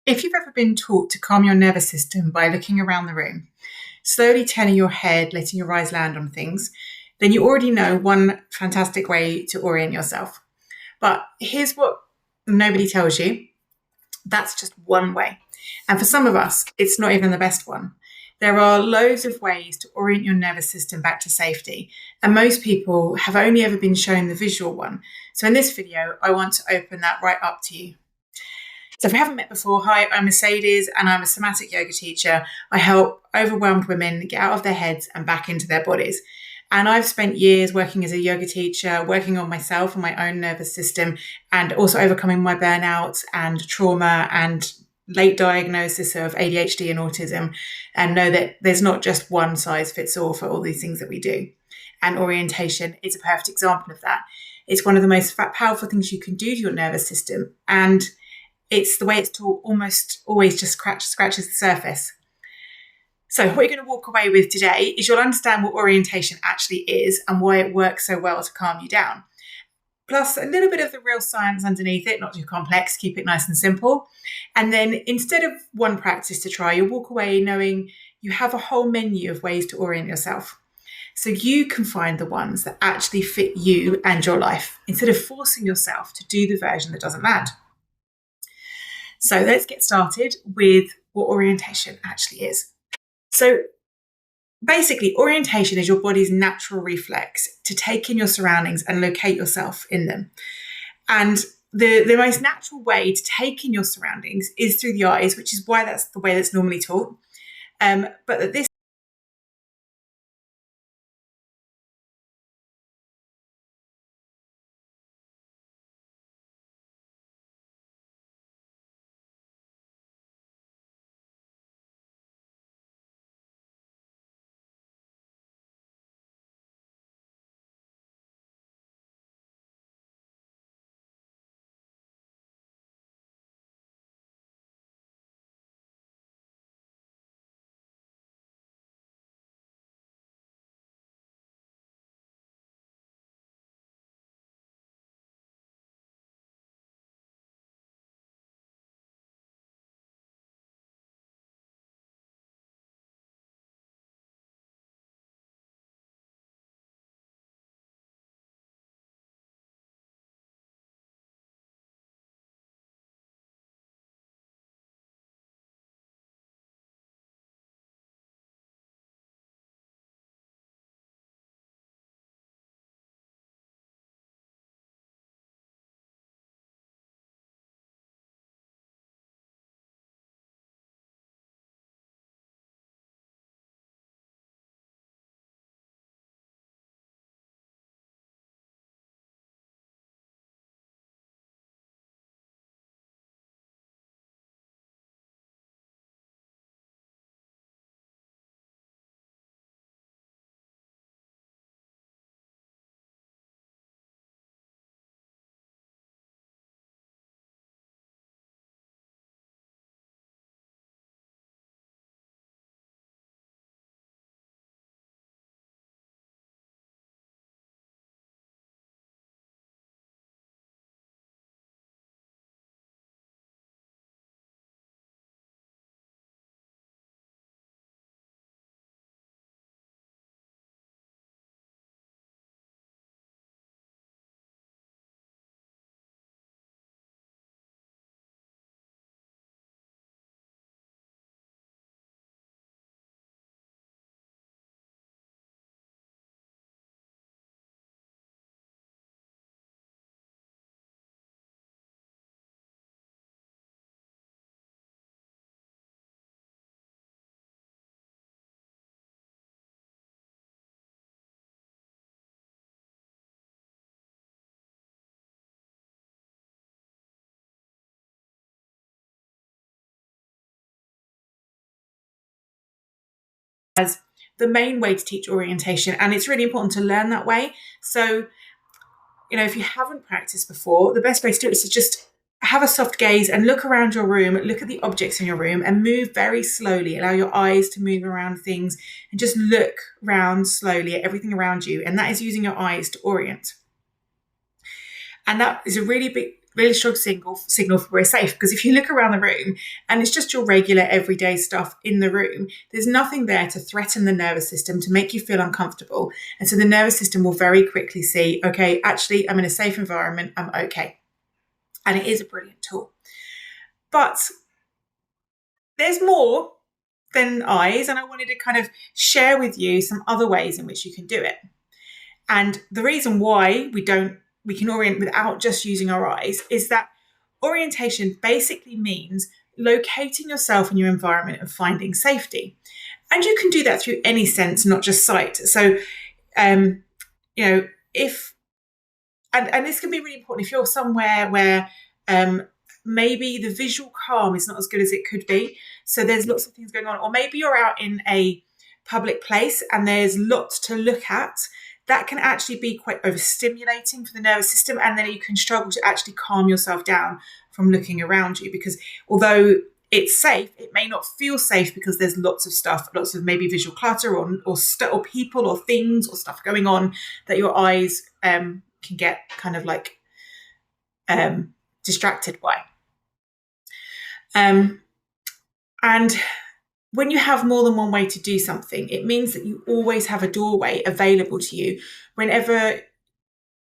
If you've ever been taught to calm your nervous system by looking around the room, slowly turning your head, letting your eyes land on things, then you already know one fantastic way to orient yourself. But here's what nobody tells you: that's just one way. And for some of us, it's not even the best one. There are loads of ways to orient your nervous system back to safety, and most people have only ever been shown the visual one. So in this video, I want to open that right up to you. So if we haven't met before, hi, I'm Mercedes and I'm a somatic yoga teacher. I help overwhelmed women get out of their heads and back into their bodies. And I've spent years working as a yoga teacher, working on myself and my own nervous system, and also overcoming my burnout and trauma and late diagnosis of ADHD and autism, and know that there's not just one size fits all for all these things that we do. And orientation is a perfect example of that. It's one of the most powerful things you can do to your nervous system. And it's the way it's taught almost always just scratches the surface. So what you're going to walk away with today is you'll understand what orientation actually is and why it works so well to calm you down. Plus a little bit of the real science underneath it, not too complex, keep it nice and simple. And then instead of one practice to try, you'll walk away knowing you have a whole menu of ways to orient yourself. So you can find the ones that actually fit you and your life instead of forcing yourself to do the version that doesn't land. So let's get started with what orientation actually is. So basically, orientation is your body's natural reflex to take in your surroundings and locate yourself in them. And the most natural way to take in your surroundings is through the eyes, which is why that's the way that's normally taught. But that this as the main way to teach orientation, and it's really important to learn that way. So, if you haven't practiced before, the best way to do it is to just have a soft gaze and look around your room, look at the objects in your room and move very slowly. Allow your eyes to move around things and just look around slowly at everything around you. And that is using your eyes to orient. And that is a really big really strong signal for we're safe. Because if you look around the room and it's just your regular everyday stuff in the room, there's nothing there to threaten the nervous system, to make you feel uncomfortable. And so the nervous system will very quickly see, okay, actually, I'm in a safe environment, I'm okay. And it is a brilliant tool. But there's more than eyes, and I wanted to kind of share with you some other ways in which you can do it. And the reason why we can orient without just using our eyes is that orientation basically means locating yourself in your environment and finding safety. And you can do that through any sense, not just sight. So, if, and this can be really important if you're somewhere where maybe the visual calm is not as good as it could be. So there's lots of things going on. Or maybe you're out in a public place and there's lots to look at. That can actually be quite overstimulating for the nervous system. And then you can struggle to actually calm yourself down from looking around you. Because although it's safe, it may not feel safe because there's lots of stuff, lots of maybe visual clutter or people or things or stuff going on that your eyes can get kind of like distracted by. And when you have more than one way to do something, it means that you always have a doorway available to you whenever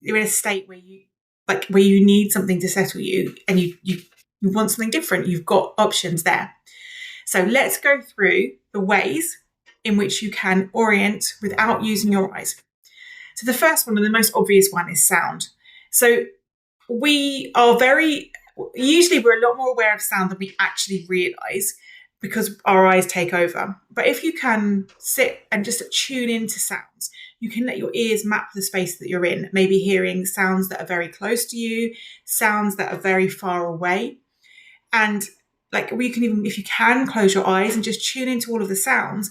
you're in a state where you need something to settle you and you want something different. You've got options there. So let's go through the ways in which you can orient without using your eyes. So the first one, and the most obvious one, is sound. So we're a lot more aware of sound than we actually realize because our eyes take over. But if you can sit and just tune into sounds, you can let your ears map the space that you're in, maybe hearing sounds that are very close to you, sounds that are very far away. And if you can, close your eyes and just tune into all of the sounds.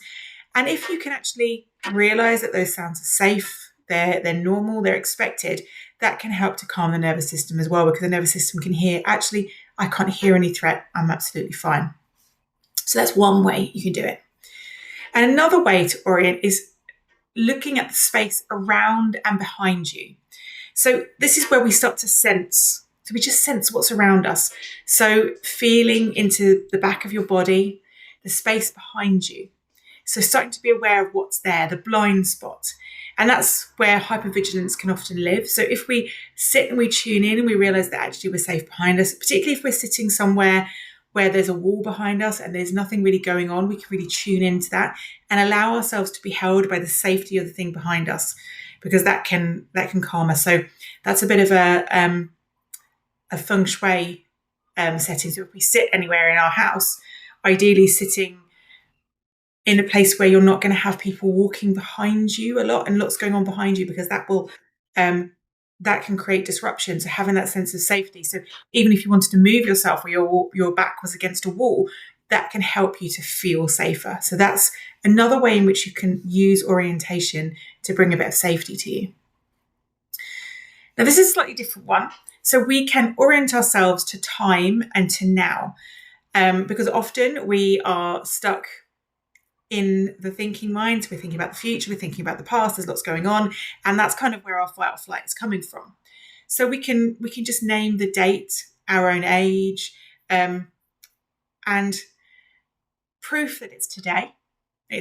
And if you can actually realize that those sounds are safe, they're normal, they're expected, that can help to calm the nervous system as well, because the nervous system can hear, actually, I can't hear any threat, I'm absolutely fine. So that's one way you can do it. And another way to orient is looking at the space around and behind you. So this is where we start to sense. So we just sense what's around us. So feeling into the back of your body, the space behind you. So starting to be aware of what's there, the blind spot. And that's where hypervigilance can often live. So if we sit and we tune in and we realize that actually we're safe behind us, particularly if we're sitting somewhere where there's a wall behind us and there's nothing really going on, we can really tune into that and allow ourselves to be held by the safety of the thing behind us, because that can calm us. So that's a bit of a feng shui setting. So if we sit anywhere in our house, ideally sitting in a place where you're not going to have people walking behind you a lot and lots going on behind you, because that will that can create disruption. So having that sense of safety. So even if you wanted to move yourself or your back was against a wall, that can help you to feel safer. So that's another way in which you can use orientation to bring a bit of safety to you. Now, this is a slightly different one. So we can orient ourselves to time and to now, because often we are stuck in the thinking mind. So we're thinking about the future, we're thinking about the past, there's lots going on. And that's kind of where our fight or flight is coming from. So we can just name the date, our own age, and proof that it's today.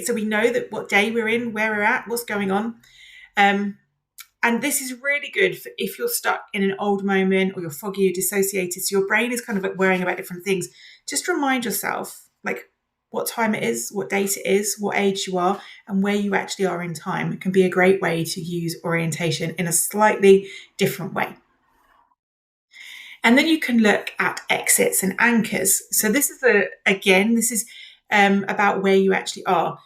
So we know that what day we're in, where we're at, what's going on. And this is really good for if you're stuck in an old moment or you're foggy or dissociated. So your brain is kind of like worrying about different things. Just remind yourself, like, what time it is, what date it is, what age you are, and where you actually are in time. It can be a great way to use orientation in a slightly different way. And then you can look at exits and anchors. So this is about where you actually are.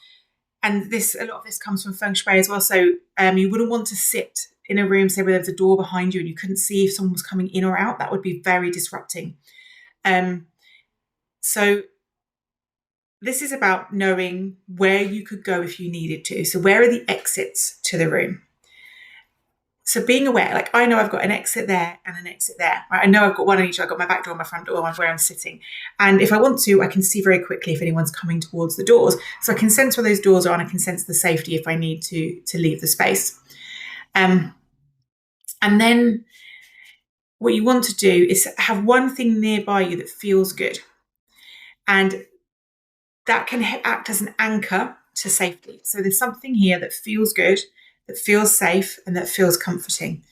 And a lot of this comes from feng shui as well. So you wouldn't want to sit in a room, say, where there's a door behind you and you couldn't see if someone was coming in or out. That would be very disrupting. So this is about knowing where you could go if you needed to. So where are the exits to the room? So being aware, like, I know I've got an exit there and an exit there. Right? I know I've got one on each. I've got my back door, my front door, where I'm sitting. And if I want to, I can see very quickly if anyone's coming towards the doors. So I can sense where those doors are and I can sense the safety if I need to leave the space. And then what you want to do is have one thing nearby you that feels good. And that can act as an anchor to safety. So there's something here that feels good, that feels safe, and that feels comforting.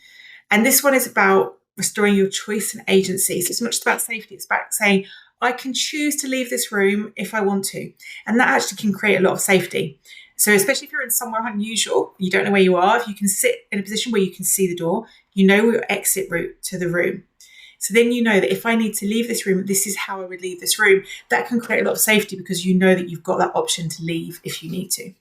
And this one is about restoring your choice and agency. So it's not just about safety, it's about saying, I can choose to leave this room if I want to. And that actually can create a lot of safety. So especially if you're in somewhere unusual, you don't know where you are, if you can sit in a position where you can see the door, you know your exit route to the room. So then you know that if I need to leave this room, this is how I would leave this room. That can create a lot of safety because you know that you've got that option to leave if you need to.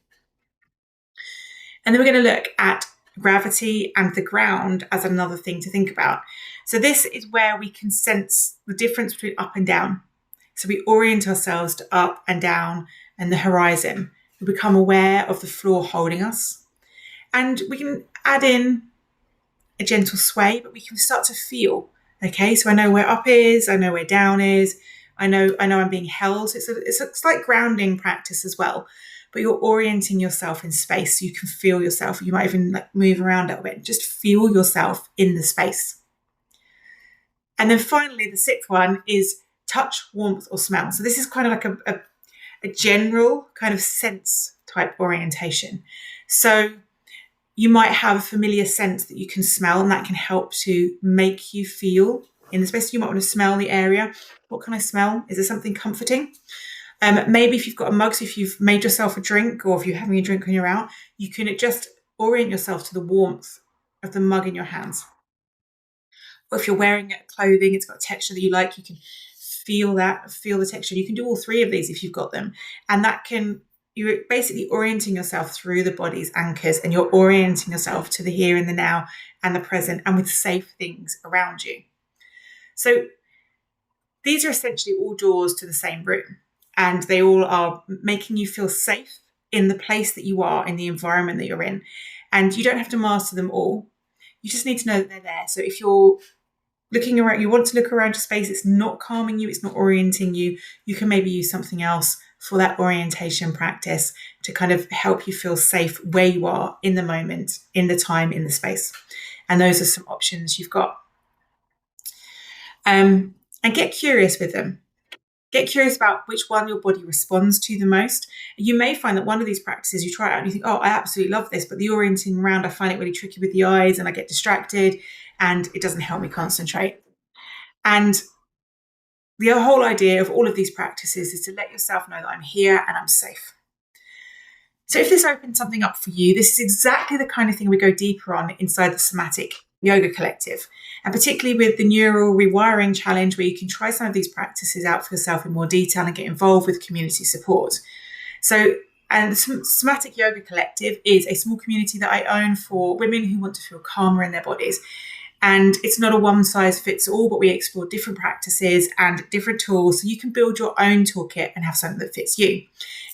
And then we're going to look at gravity and the ground as another thing to think about. So this is where we can sense the difference between up and down. So we orient ourselves to up and down and the horizon. We become aware of the floor holding us. And we can add in a gentle sway, but we can start to feel. Okay, so I know where up is, I know where down is, I know I'm being held. It's a slight grounding practice as well, but you're orienting yourself in space so you can feel yourself. You might even move around a little bit, just feel yourself in the space. And then finally, the sixth one is touch, warmth, or smell. So this is kind of like a general kind of sense type orientation. So you might have a familiar sense that you can smell, and that can help to make you feel in the space. You might want to smell the area. What can I smell? Is there something comforting? Maybe if you've got a mug, so if you've made yourself a drink or if you're having a drink when you're out, you can just orient yourself to the warmth of the mug in your hands. Or if you're wearing clothing, it's got a texture that you like, you can feel the texture. You can do all three of these if you've got them. And that can, you're basically orienting yourself through the body's anchors, and you're orienting yourself to the here and the now and the present, and with safe things around you. So these are essentially all doors to the same room, and they all are making you feel safe in the place that you are, in the environment that you're in. And you don't have to master them all. You just need to know that they're there. So if you're looking around, you want to look around your space, it's not calming you, it's not orienting you, you can maybe use something else for that orientation practice to kind of help you feel safe where you are in the moment, in the time, in the space. And those are some options you've got. And get curious with them. Get curious about which one your body responds to the most. You may find that one of these practices, you try it out and you think, oh, I absolutely love this, but the orienting around, I find it really tricky with the eyes and I get distracted and it doesn't help me concentrate. And the whole idea of all of these practices is to let yourself know that I'm here and I'm safe. So if this opens something up for you, this is exactly the kind of thing we go deeper on inside the Somatic Yoga Collective, and particularly with the Neural Rewiring Challenge, where you can try some of these practices out for yourself in more detail and get involved with community support. So, and the Somatic Yoga Collective is a small community that I own for women who want to feel calmer in their bodies. And it's not a one size fits all, but we explore different practices and different tools so you can build your own toolkit and have something that fits you.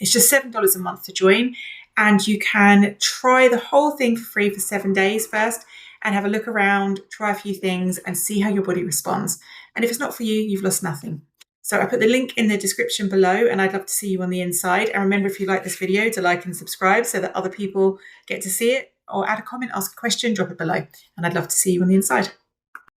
It's just $7 a month to join, and you can try the whole thing for free for 7 days first and have a look around, try a few things and see how your body responds. And if it's not for you, you've lost nothing. So I put the link in the description below, and I'd love to see you on the inside. And remember, if you like this video, to like and subscribe so that other people get to see it, or add a comment, ask a question, drop it below. And I'd love to see you on the inside.